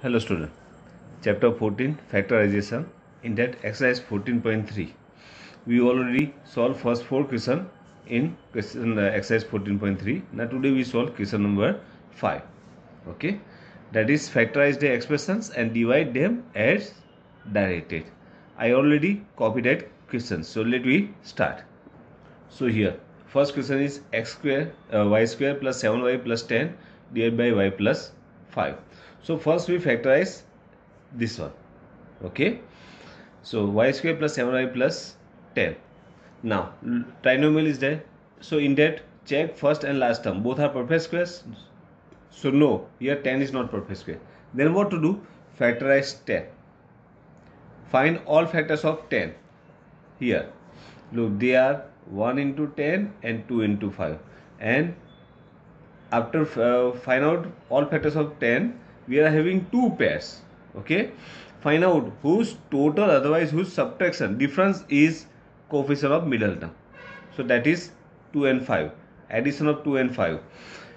Hello student, chapter 14 factorization. In that exercise 14.3 we already solved first 4 question in question exercise 14.3. Now today we solve question number 5. Okay, that is factorize the expressions and divide them as directed. I already copied that question, so let me start. So here first question is x square y square plus 7y plus 10 divided by y plus 5. So first we factorize this one. Okay, so y square plus 7y plus 10. Now trinomial is there, so in that check first and last term both are perfect squares. So no, here 10 is not perfect square. Then what to do? Factorize 10. Find all factors of 10. Here look, they are 1 into 10 and 2 into 5, and after find out all factors of 10 we are having two pairs. Okay, find out whose total, otherwise whose subtraction difference is coefficient of middle term. So that is 2 and 5, addition of 2 and 5.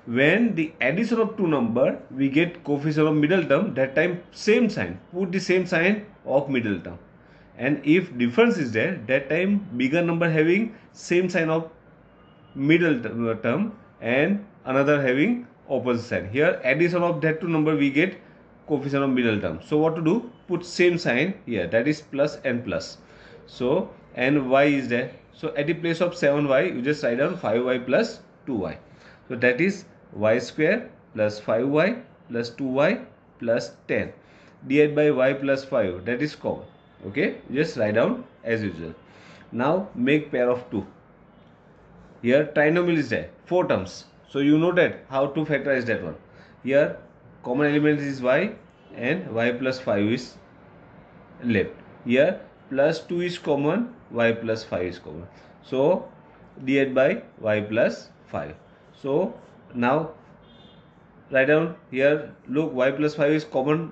When the addition of two number we get coefficient of middle term, that time same sign, put the same sign of middle term. And if difference is there, that time bigger number having same sign of middle term and another having opposite sign. Here addition of that two number we get coefficient of middle term. So what to do? Put same sign here, that is plus and plus. So and y is there, so at the place of 7y you just write down 5y plus 2y. So that is y square plus 5y plus 2y plus 10 divided by y plus 5, that is common. Okay, just write down as usual. Now make pair of 2. Here trinomial is there, 4 terms. So you know that how to factorize that one. Here common element is y and y plus 5 is left. Here plus 2 is common, y plus 5 is common. So divided by y plus 5. So now write down here, look, y plus 5 is common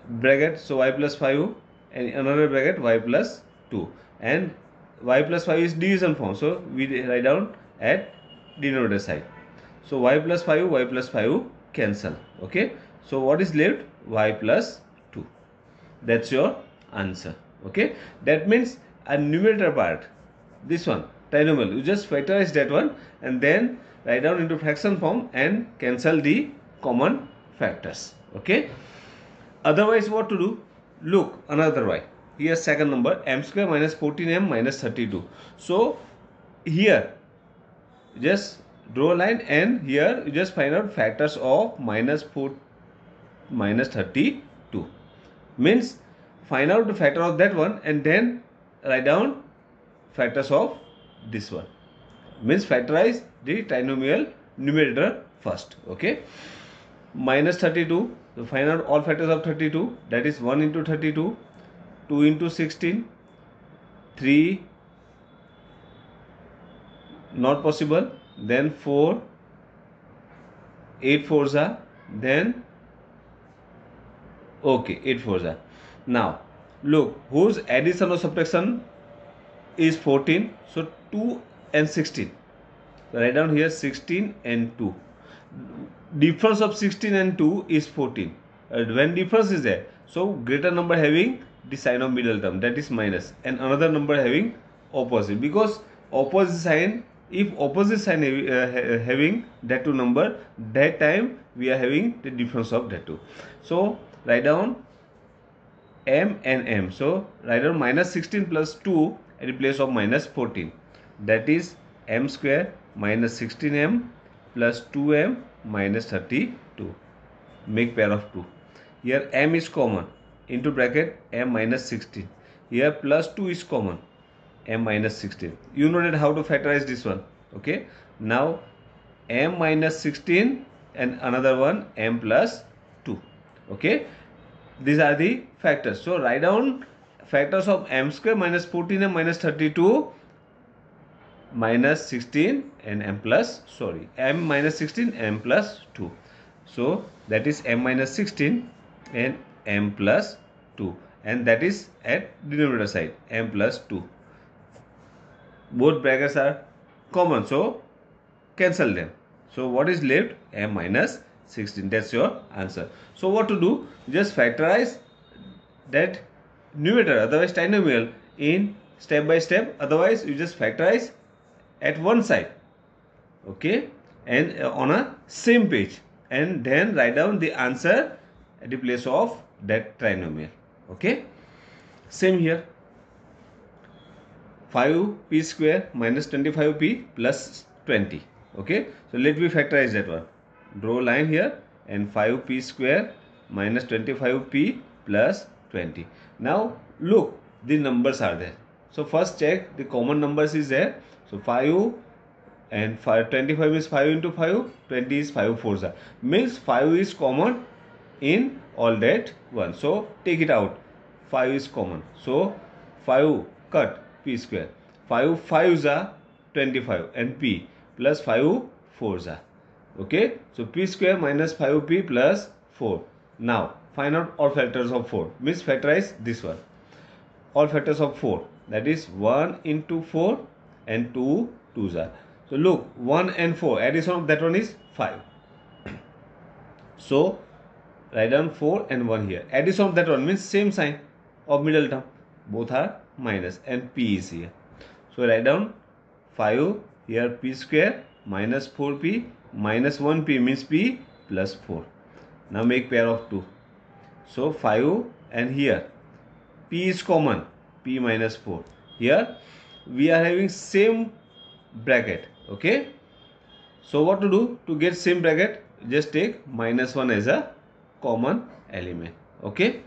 bracket, so y plus 5 and another bracket y plus 2, and y plus 5 is division form, so we write down at denominator side. So y plus 5 cancel. Okay, so what is left? Y plus 2. That's your answer. Okay, that means a numerator part, this one trinomial, you just factorize that one and then write down into fraction form and cancel the common factors. Okay, otherwise what to do? Look, another way. Here second number, m square minus 14m minus 32. So here just draw a line and here you just find out factors of minus 32. Means find out the factor of that one and then write down factors of this one. Means factorize the trinomial numerator first. Okay, minus 32. So find out all factors of 32, that is 1 into 32, 2 into 16, 3 not possible, then 4, 8 fours are, then okay, 8 fours are. Now look, whose addition or subtraction is 14, so 2 and 16. So write down here 16 and 2. Difference of 16 and 2 is 14. When difference is there, so greater number having the sign of middle term, that is minus, and another number having opposite, because opposite sign, if opposite sign having that two number, that time we are having the difference of that two. So write down m and m, so write down minus 16 plus 2 at the place of minus 14, that is m square minus 16m plus 2m minus 32. Make pair of 2. Here m is common, into bracket m minus 16. Here plus 2 is common, m minus 16. You know that how to factorize this one. Okay, now m minus 16 and another one m plus 2. Okay, these are the factors. So write down factors of m square minus 14m minus 32 minus 16 and m plus, sorry, m minus 16 m plus 2. So that is m minus 16 and m plus 2, and that is at denominator side, m plus 2. Both brackets are common, so cancel them. So what is left? M minus 16. That's your answer. So what to do? Just factorize that numerator, otherwise trinomial, in step by step. Otherwise you just factorize at one side, okay, and on a same page, and then write down the answer at the place of that trinomial. Okay, same here. 5p square minus 25p plus 20. Okay, so let me factorize that one. Draw line here, and 5p square minus 25p plus 20. Now look, the numbers are there. So first check the common numbers is there. So 5 and 25 is 5 into 5, 20 is 5 fours are. Means 5 is common in all that one. So take it out. 5 is common. So 5 cut p square. 5 fives are 25 and p plus 5 fours are. Okay. So p square minus 5p plus 4. Now find out all factors of 4. Means factorize this one. All factors of 4. That is 1 into 4 and 2 twos are. So look, 1 and 4, addition of that one is 5. So write down 4 and 1 here. Addition of that one means same sign of middle term. Both are minus and p is here. So write down 5 here, p square minus 4p minus 1p means p plus 4. Now make pair of 2. So 5 and here p is common, p minus 4. Here we are having same bracket. Okay, so what to do to get same bracket? Just take minus 1 as a common element. Okay,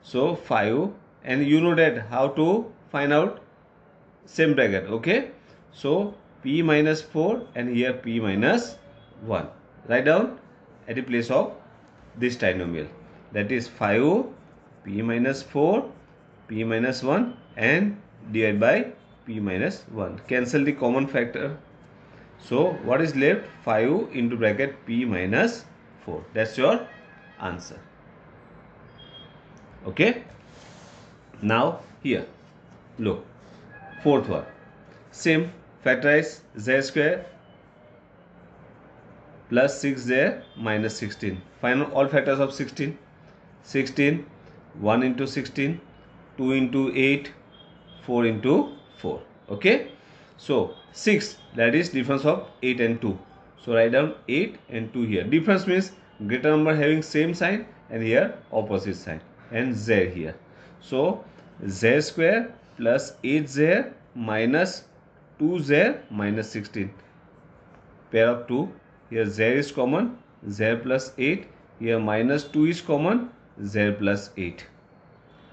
so 5, and you know that how to find out same bracket. Okay, so p minus 4 and here p minus 1. Write down at the place of this trinomial, that is 5 p minus 4 p minus 1 and divide by p minus 1. Cancel the common factor. So what is left? 5 into bracket p minus 4. That's your answer. Okay. Now here look, fourth one, same, factorize z square plus 6z minus 16. Find all factors of 16. 16, 1 into 16, 2 into 8, 4 into 4. Okay, so 6, that is difference of 8 and 2. So write down 8 and 2 here. Difference means greater number having same sign and here opposite sign, and z here. So z square plus 8z minus 2z minus 16. Pair of 2. Here z is common, z plus 8. Here minus 2 is common, z plus 8.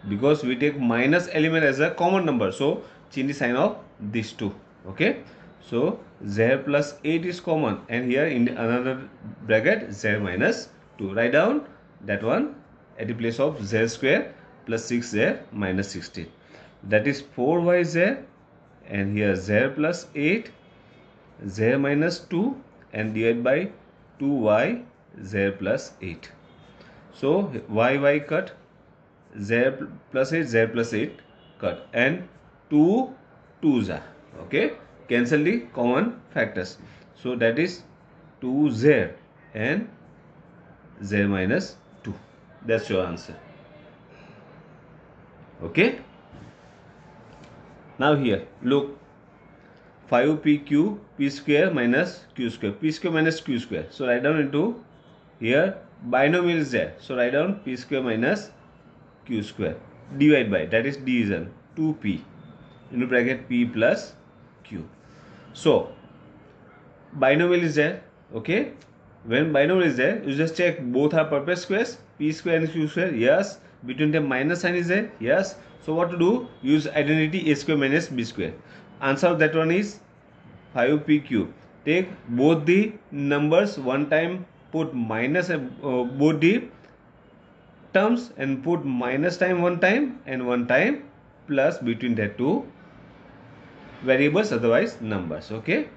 Because we take minus element as a common number, so change the sign of these two. Okay, so z plus 8 is common, and here in another bracket z minus 2. Write down that one at the place of z square plus 6z minus 16. That is 4yz, and here z plus 8, z minus 2, and divide by 2y z plus 8. So y cut, z plus 8, z plus 8 cut, and 2 2's are. Okay, cancel the common factors. So that is 2z and z minus 2. That's your answer. Okay, now here look, 5pq p square minus q square, p square minus q square. So write down into here binomial is there, so write down p square minus q square, divide by, that is division, 2p into bracket p plus q. So binomial is there. Okay, when binomial is there, you just check both are perfect squares, p square and q square. Yes. Between them minus sign is there. Yes. So what to do? Use identity a square minus b square. Answer of that one is 5pq. Take both the numbers one time, put minus both the terms, and put minus time one time and one time plus between the two variables, otherwise numbers. Okay,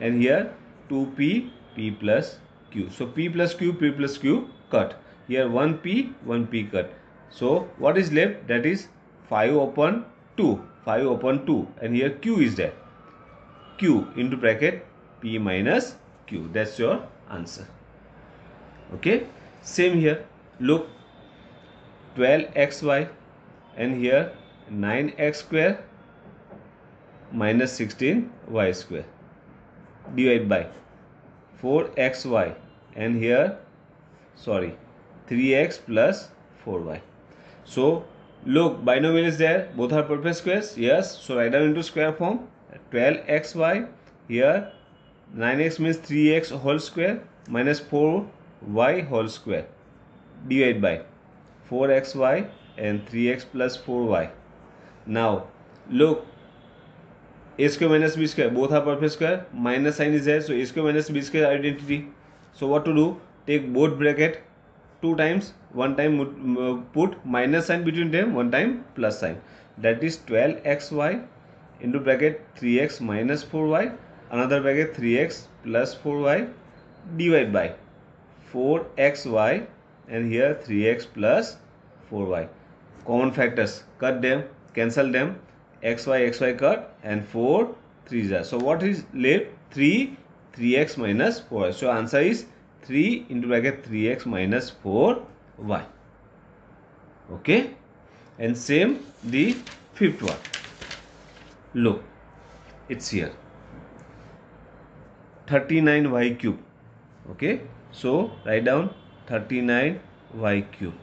and here 2p p plus q. So p plus q cut. Here 1p cut. So what is left? That is 5 upon 2, 5 upon 2, and here q is there, q into bracket p minus q. That's your answer. Okay, same here. Look, 12xy and here 9x square minus 16y square divided by 4xy and here 3x plus 4y. So look, binomial is there, both are perfect squares. Yes, so write down into square form. 12xy, here 9x means 3x whole square minus 4y whole square divided by 4xy and 3x plus 4y. Now look, a square minus b square, both are perfect square, minus sign is there, so a square minus b square identity. So what to do? Take both bracket 2 times, one time put minus sign between them, one time plus sign. That is 12xy into bracket 3x minus 4y, another bracket 3x plus 4y divided by 4xy and here 3x plus 4y. Common factors, cut them, cancel them, xy cut and 4 3s are. So what is left? 3x minus 4y. So answer is 3 into bracket 3x minus 4y. Okay, and same the fifth one. Look, it's here 39y cube. Okay, so write down 39y cube.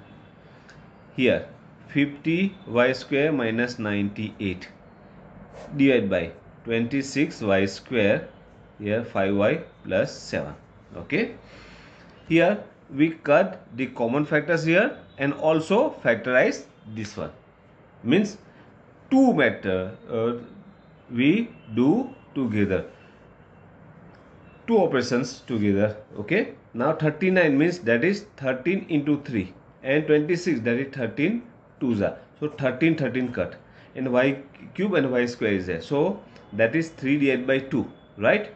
Here 50y square minus 98 divided by 26y square, here 5y plus 7. Okay, here we cut the common factors here and also factorize this one, means two matter we do together, two operations together. Okay, now 39 means that is 13 into 3 and 26, that is 13 2s are. So 13 cut and y cube and y square is there, so that is 3 divided by 2, right,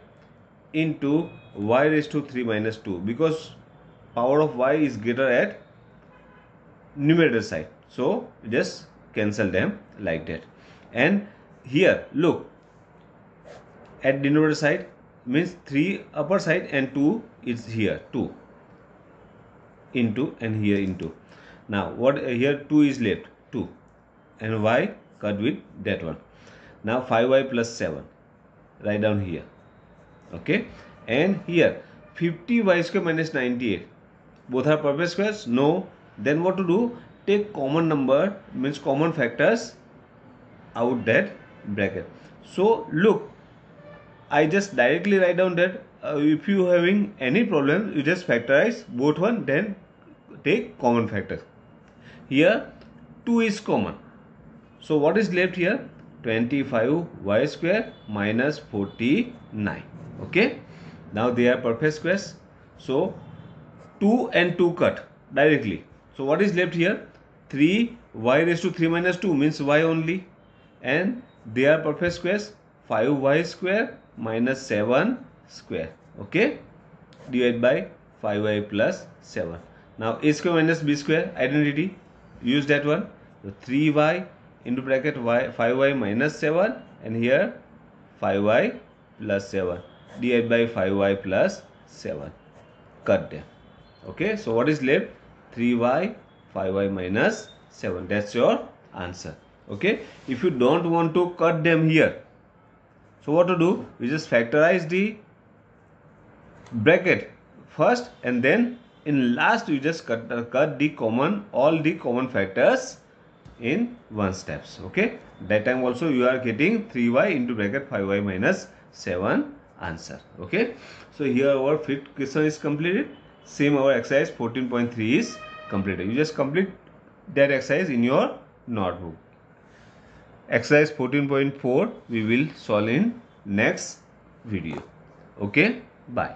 into y raised to 3 minus 2, because power of y is greater at numerator side, so just cancel them like that. And here look, at denominator side means 3 upper side and 2 is here, 2 into and here into. Now what here 2 is left, 2 and y cut with that one. Now 5y plus 7 write down here. Okay, and here 50y square minus 98, both are perfect squares. No, then what to do? Take common number, means common factors out that bracket. So look, I just directly write down that if you having any problem, you just factorize both one, then take common factor. Here 2 is common, so what is left here? 25y square minus 49. Okay, now they are perfect squares, so 2 and 2 cut directly. So what is left here? 3y raised to 3 minus 2 means y only, and they are perfect squares. 5y square minus 7 square. Okay, divided by 5y plus 7. Now a square minus b square identity, use that one. So 3y into bracket y 5y minus 7 and here 5y plus 7 divided by 5y plus 7. Cut them. Okay, so what is left? 3y 5y minus 7. That's your answer. Okay, if you don't want to cut them here, so what to do? We just factorize the bracket first and then in last you just cut the common, all the common factors in one steps. Okay, that time also you are getting 3y into bracket 5y minus 7 answer. Okay, so here our fifth question is completed. Same our exercise 14.3 is completed. You just complete that exercise in your notebook. Exercise 14.4 we will solve in next video. Okay, bye.